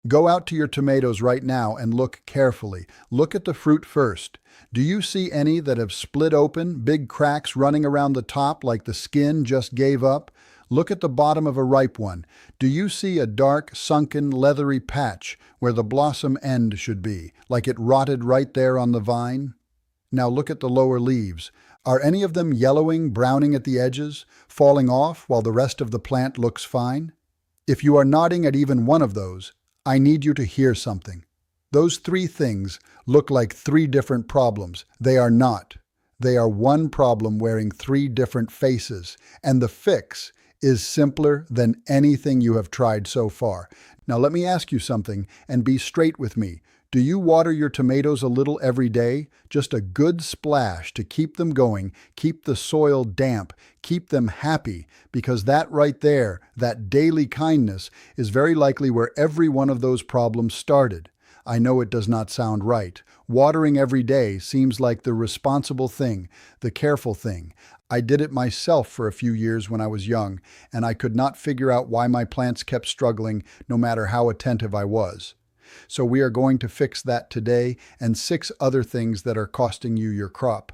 Go out to your tomatoes right now and look carefully. Look at the fruit first. Do you see any that have split open, big cracks running around the top like the skin just gave up? Look at the bottom of a ripe one. Do you see a dark, sunken, leathery patch where the blossom end should be, like it rotted right there on the vine? Now look at the lower leaves. Are any of them yellowing, browning at the edges, falling off while the rest of the plant looks fine? If you are nodding at even one of those, I need you to hear something. Those three things look like three different problems. They are not. They are one problem wearing three different faces, and the fix is simpler than anything you have tried so far. Now let me ask you something, and be straight with me. Do you water your tomatoes a little every day? Just a good splash to keep them going, keep the soil damp, keep them happy, because that right there, that daily kindness, is very likely where every one of those problems started. I know it does not sound right. Watering every day seems like the responsible thing, the careful thing. I did it myself for a few years when I was young, and I could not figure out why my plants kept struggling no matter how attentive I was. So we are going to fix that today and 6 other things that are costing you your crop.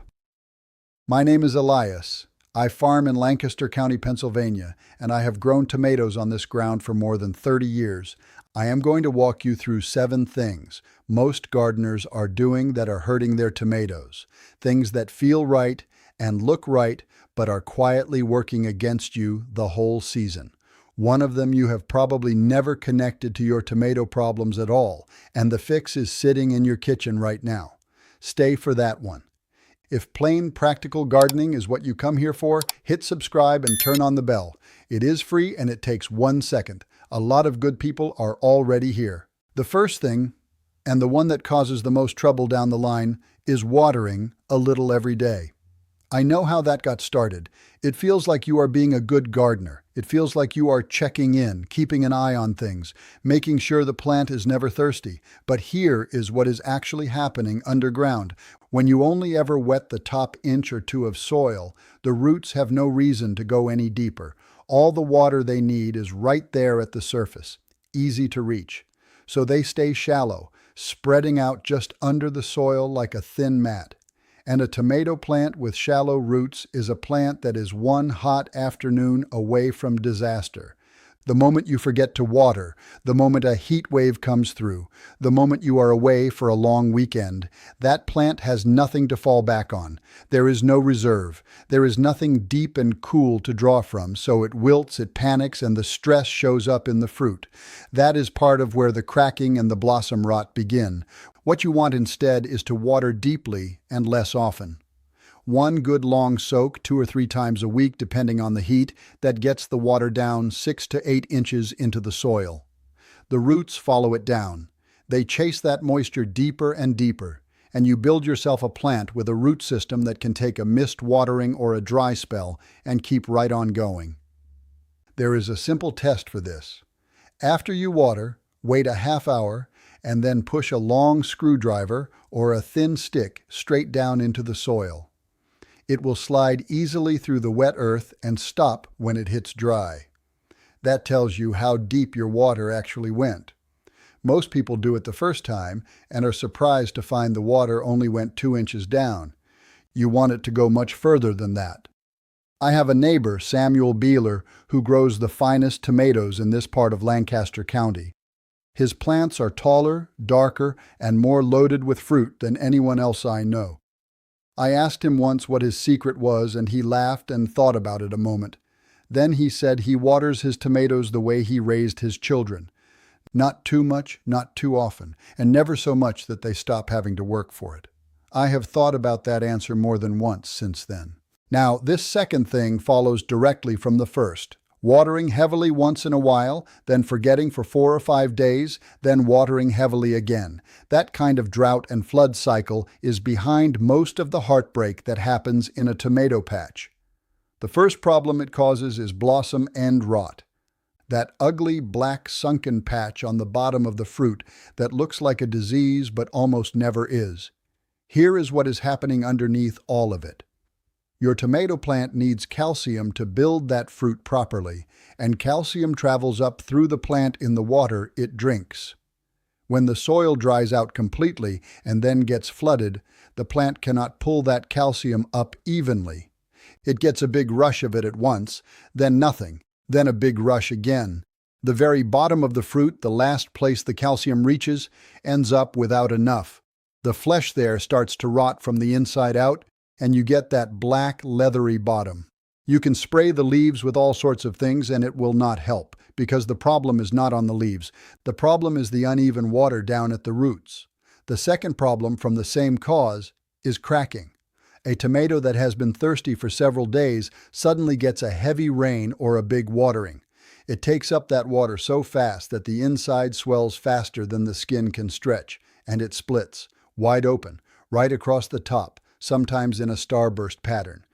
My name is Elias. I farm in Lancaster County, Pennsylvania, and I have grown tomatoes on this ground for more than 30 years. I am going to walk you through 7 things most gardeners are doing that are hurting their tomatoes. Things that feel right and look right, but are quietly working against you the whole season. One of them you have probably never connected to your tomato problems at all, and the fix is sitting in your kitchen right now. Stay for that one. If plain practical gardening is what you come here for, hit subscribe and turn on the bell. It is free and it takes 1 second. A lot of good people are already here. The first thing, and the one that causes the most trouble down the line, is watering a little every day. I know how that got started. It feels like you are being a good gardener. It feels like you are checking in, keeping an eye on things, making sure the plant is never thirsty. But here is what is actually happening underground. When you only ever wet the top inch or two of soil, the roots have no reason to go any deeper. All the water they need is right there at the surface, easy to reach. So they stay shallow, spreading out just under the soil like a thin mat. And a tomato plant with shallow roots is a plant that is one hot afternoon away from disaster. The moment you forget to water, the moment a heat wave comes through, the moment you are away for a long weekend, that plant has nothing to fall back on. There is no reserve. There is nothing deep and cool to draw from, so it wilts, it panics, and the stress shows up in the fruit. That is part of where the cracking and the blossom rot begin. What you want instead is to water deeply and less often. One good long soak 2 or 3 times a week, depending on the heat, that gets the water down 6 to 8 inches into the soil. The roots follow it down. They chase that moisture deeper and deeper, and you build yourself a plant with a root system that can take a missed watering or a dry spell and keep right on going. There is a simple test for this. After you water, wait a half hour, and then push a long screwdriver or a thin stick straight down into the soil. It will slide easily through the wet earth and stop when it hits dry. That tells you how deep your water actually went. Most people do it the first time and are surprised to find the water only went 2 inches down. You want it to go much further than that. I have a neighbor, Samuel Beeler, who grows the finest tomatoes in this part of Lancaster County. His plants are taller, darker, and more loaded with fruit than anyone else I know. I asked him once what his secret was, and he laughed and thought about it a moment. Then he said he waters his tomatoes the way he raised his children. Not too much, not too often, and never so much that they stop having to work for it. I have thought about that answer more than once since then. Now, this second thing follows directly from the first. Watering heavily once in a while, then forgetting for 4 or 5 days, then watering heavily again. That kind of drought and flood cycle is behind most of the heartbreak that happens in a tomato patch. The first problem it causes is blossom end rot. That ugly black sunken patch on the bottom of the fruit that looks like a disease but almost never is. Here is what is happening underneath all of it. Your tomato plant needs calcium to build that fruit properly, and calcium travels up through the plant in the water it drinks. When the soil dries out completely and then gets flooded, the plant cannot pull that calcium up evenly. It gets a big rush of it at once, then nothing, then a big rush again. The very bottom of the fruit, the last place the calcium reaches, ends up without enough. The flesh there starts to rot from the inside out, and you get that black, leathery bottom. You can spray the leaves with all sorts of things and it will not help, because the problem is not on the leaves. The problem is the uneven water down at the roots. The second problem from the same cause is cracking. A tomato that has been thirsty for several days suddenly gets a heavy rain or a big watering. It takes up that water so fast that the inside swells faster than the skin can stretch, and it splits, wide open, right across the top, sometimes in a starburst pattern.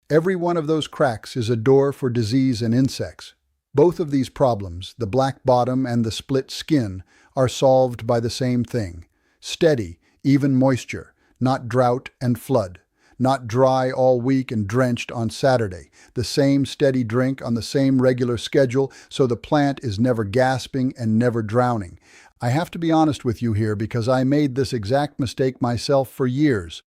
Every one of those cracks is a door for disease and insects. Both of these problems, the black bottom and the split skin, are solved by the same thing: steady, even moisture, not drought and flood. Not dry all week and drenched on Saturday. The same steady drink on the same regular schedule so the plant is never gasping and never drowning. I have to be honest with you here because I made this exact mistake myself for years.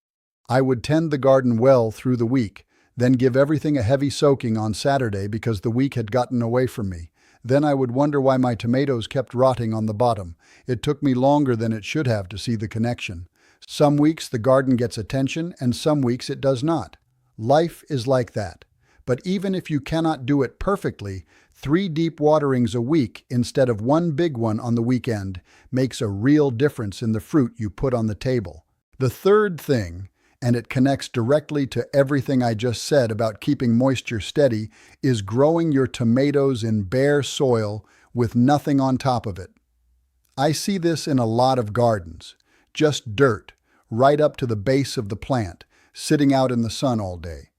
I would tend the garden well through the week, then give everything a heavy soaking on Saturday because the week had gotten away from me. Then I would wonder why my tomatoes kept rotting on the bottom. It took me longer than it should have to see the connection. Some weeks the garden gets attention and some weeks it does not. Life is like that. But even if you cannot do it perfectly, 3 deep waterings a week instead of 1 big one on the weekend makes a real difference in the fruit you put on the table. The third thing, and it connects directly to everything I just said about keeping moisture steady, is growing your tomatoes in bare soil with nothing on top of it. I see this in a lot of gardens. Just dirt, right up to the base of the plant, sitting out in the sun all day.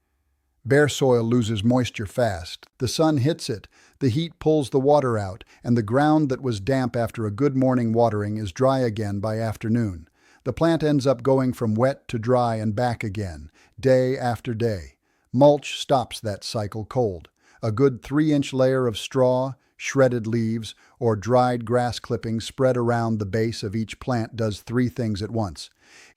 Bare soil loses moisture fast. The sun hits it, the heat pulls the water out, and the ground that was damp after a good morning watering is dry again by afternoon. The plant ends up going from wet to dry and back again, day after day. Mulch stops that cycle cold. A good 3-inch layer of straw, shredded leaves, or dried grass clippings spread around the base of each plant does 3 things at once.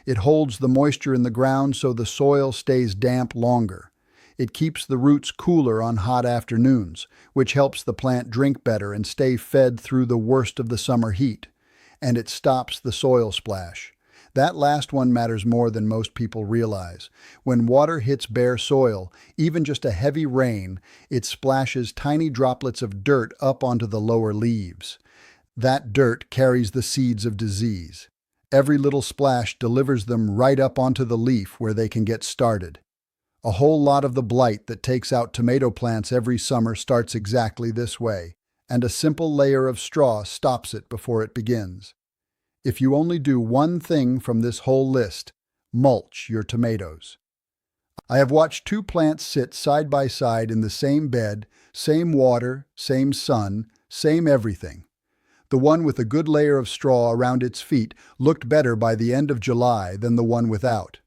It holds the moisture in the ground so the soil stays damp longer. It keeps the roots cooler on hot afternoons, which helps the plant drink better and stay fed through the worst of the summer heat. And it stops the soil splash. That last one matters more than most people realize. When water hits bare soil, even just a heavy rain, it splashes tiny droplets of dirt up onto the lower leaves. That dirt carries the seeds of disease. Every little splash delivers them right up onto the leaf where they can get started. A whole lot of the blight that takes out tomato plants every summer starts exactly this way, and a simple layer of straw stops it before it begins. If you only do one thing from this whole list, mulch your tomatoes. I have watched 2 plants sit side by side in the same bed, same water, same sun, same everything. The one with a good layer of straw around its feet looked better by the end of July than the one without.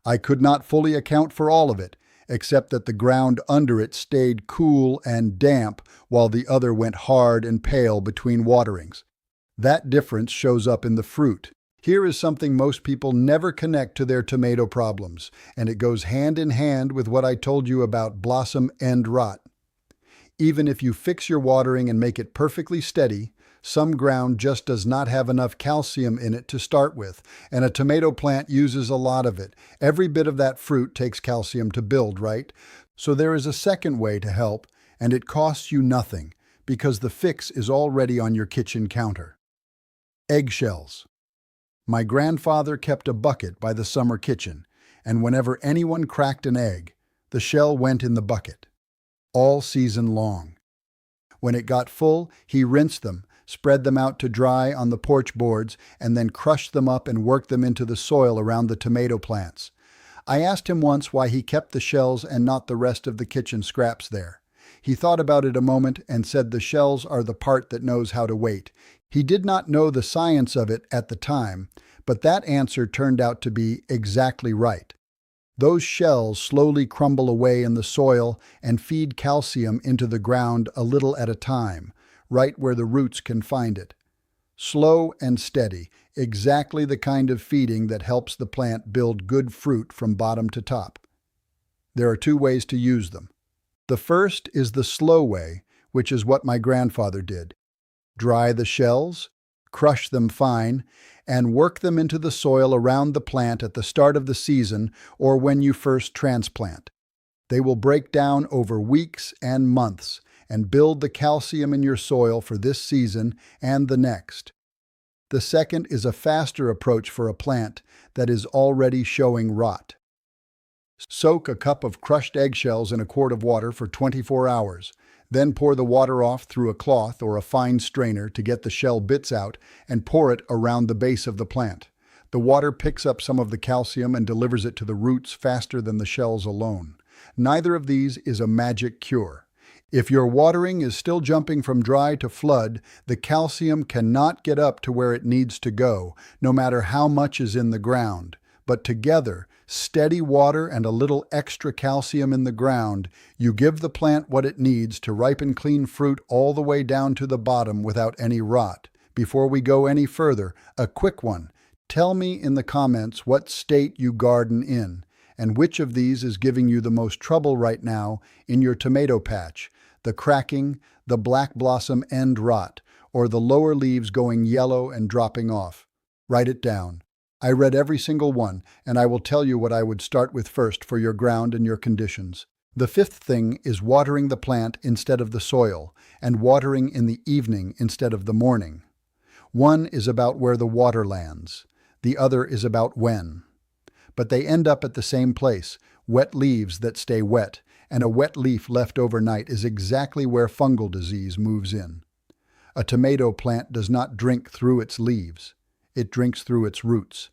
I could not fully account for all of it, except that the ground under it stayed cool and damp while the other went hard and pale between waterings. That difference shows up in the fruit. Here is something most people never connect to their tomato problems, and it goes hand in hand with what I told you about blossom end rot. Even if you fix your watering and make it perfectly steady, some ground just does not have enough calcium in it to start with, and a tomato plant uses a lot of it. Every bit of that fruit takes calcium to build, right? So there is a second way to help, and it costs you nothing, because the fix is already on your kitchen counter. Eggshells. My grandfather kept a bucket by the summer kitchen, and whenever anyone cracked an egg, the shell went in the bucket, all season long. When it got full, he rinsed them, spread them out to dry on the porch boards, and then crushed them up and worked them into the soil around the tomato plants. I asked him once why he kept the shells and not the rest of the kitchen scraps there. He thought about it a moment and said the shells are the part that knows how to wait. He did not know the science of it at the time, but that answer turned out to be exactly right. Those shells slowly crumble away in the soil and feed calcium into the ground a little at a time, right where the roots can find it. Slow and steady, exactly the kind of feeding that helps the plant build good fruit from bottom to top. There are two ways to use them. The first is the slow way, which is what my grandfather did. Dry the shells, crush them fine, and work them into the soil around the plant at the start of the season or when you first transplant. They will break down over weeks and months and build the calcium in your soil for this season and the next. The second is a faster approach for a plant that is already showing rot. Soak a cup of crushed eggshells in a quart of water for 24 hours. Then pour the water off through a cloth or a fine strainer to get the shell bits out and pour it around the base of the plant. The water picks up some of the calcium and delivers it to the roots faster than the shells alone. Neither of these is a magic cure. If your watering is still jumping from dry to flood, the calcium cannot get up to where it needs to go, no matter how much is in the ground. But together, steady water and a little extra calcium in the ground, you give the plant what it needs to ripen clean fruit all the way down to the bottom without any rot. Before we go any further, a quick one. Tell me in the comments what state you garden in, and which of these is giving you the most trouble right now in your tomato patch: the cracking, the black blossom end rot, or the lower leaves going yellow and dropping off. Write it down. I read every single one, and I will tell you what I would start with first for your ground and your conditions. The fifth thing is watering the plant instead of the soil, and watering in the evening instead of the morning. One is about where the water lands. The other is about when. But they end up at the same place: wet leaves that stay wet, and a wet leaf left overnight is exactly where fungal disease moves in. A tomato plant does not drink through its leaves. It drinks through its roots.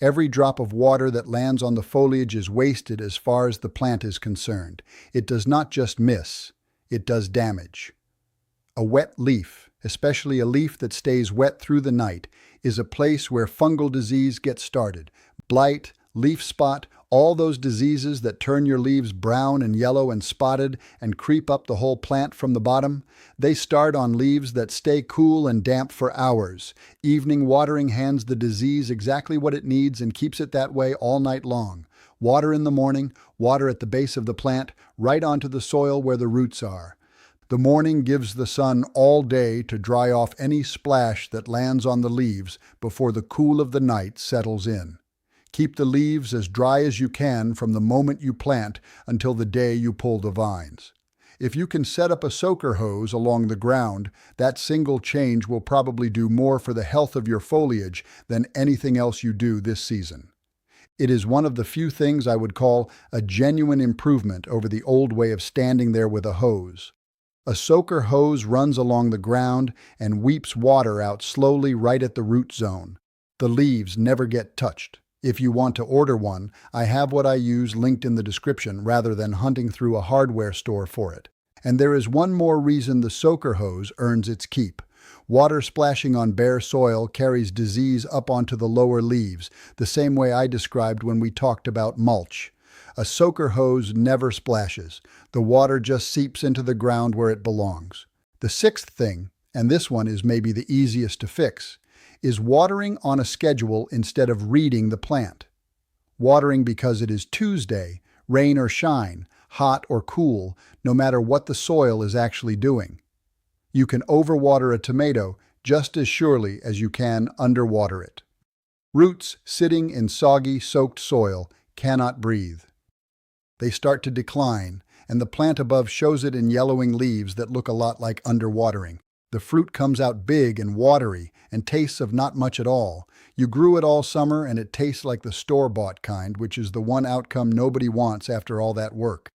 Every drop of water that lands on the foliage is wasted as far as the plant is concerned. It does not just miss, it does damage. A wet leaf, especially a leaf that stays wet through the night, is a place where fungal disease gets started. Blight, leaf spot, all those diseases that turn your leaves brown and yellow and spotted and creep up the whole plant from the bottom, they start on leaves that stay cool and damp for hours. Evening watering hands the disease exactly what it needs and keeps it that way all night long. Water in the morning, water at the base of the plant, right onto the soil where the roots are. The morning gives the sun all day to dry off any splash that lands on the leaves before the cool of the night settles in. Keep the leaves as dry as you can from the moment you plant until the day you pull the vines. If you can set up a soaker hose along the ground, that single change will probably do more for the health of your foliage than anything else you do this season. It is one of the few things I would call a genuine improvement over the old way of standing there with a hose. A soaker hose runs along the ground and weeps water out slowly right at the root zone. The leaves never get touched. If you want to order one, I have what I use linked in the description rather than hunting through a hardware store for it. And there is one more reason the soaker hose earns its keep. Water splashing on bare soil carries disease up onto the lower leaves, the same way I described when we talked about mulch. A soaker hose never splashes. The water just seeps into the ground where it belongs. The sixth thing, and this one is maybe the easiest to fix, is watering on a schedule instead of reading the plant. Watering because it is Tuesday, rain or shine, hot or cool, no matter what the soil is actually doing. You can overwater a tomato just as surely as you can underwater it. Roots sitting in soggy, soaked soil cannot breathe. They start to decline, and the plant above shows it in yellowing leaves that look a lot like underwatering. The fruit comes out big and watery and tastes of not much at all. You grew it all summer and it tastes like the store-bought kind, which is the one outcome nobody wants after all that work.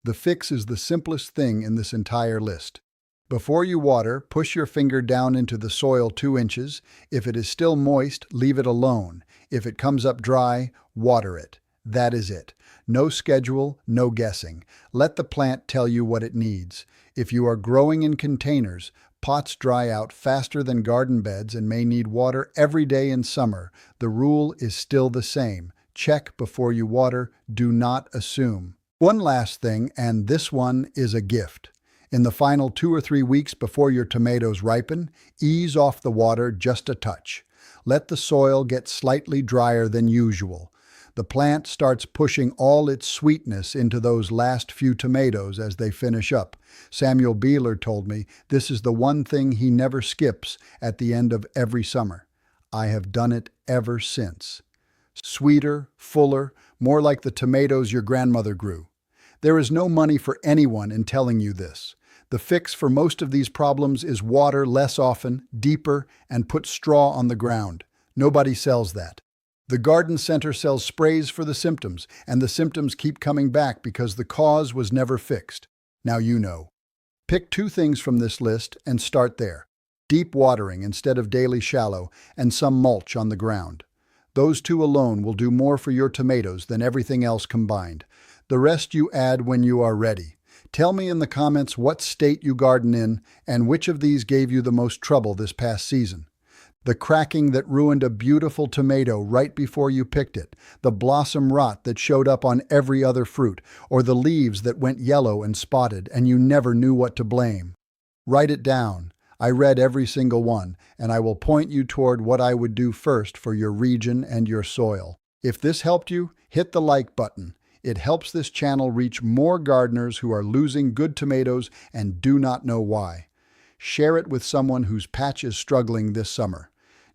The fix is the simplest thing in this entire list. Before you water, push your finger down into the soil 2 inches. If it is still moist, leave it alone. If it comes up dry, water it. That is it. No schedule, no guessing. Let the plant tell you what it needs. If you are growing in containers, pots dry out faster than garden beds and may need water every day in summer. The rule is still the same. Check before you water. Do not assume. One last thing, and this one is a gift. In the final 2 or 3 weeks before your tomatoes ripen, ease off the water just a touch. Let the soil get slightly drier than usual. The plant starts pushing all its sweetness into those last few tomatoes as they finish up. Samuel Beeler told me this is the one thing he never skips at the end of every summer. I have done it ever since. Sweeter, fuller, more like the tomatoes your grandmother grew. There is no money for anyone in telling you this. The fix for most of these problems is water less often, deeper, and put straw on the ground. Nobody sells that. The garden center sells sprays for the symptoms, and the symptoms keep coming back because the cause was never fixed. Now you know. Pick 2 things from this list and start there. Deep watering instead of daily shallow, and some mulch on the ground. Those 2 alone will do more for your tomatoes than everything else combined. The rest you add when you are ready. Tell me in the comments what state you garden in and which of these gave you the most trouble this past season. The cracking that ruined a beautiful tomato right before you picked it, the blossom rot that showed up on every other fruit, or the leaves that went yellow and spotted and you never knew what to blame. Write it down. I read every single one, and I will point you toward what I would do first for your region and your soil. If this helped you, hit the like button. It helps this channel reach more gardeners who are losing good tomatoes and do not know why. Share it with someone whose patch is struggling this summer.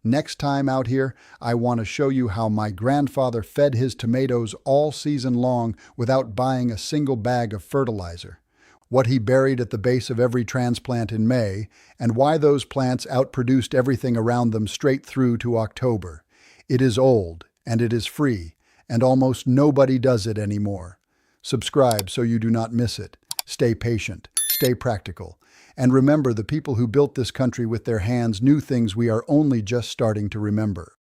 Next time out here, I want to show you how my grandfather fed his tomatoes all season long without buying a single bag of fertilizer, what he buried at the base of every transplant in May, and why those plants outproduced everything around them straight through to October. It is old, and it is free, and almost nobody does it anymore. Subscribe so you do not miss it. Stay patient, stay practical, and remember the people who built this country with their hands knew things we are only just starting to remember.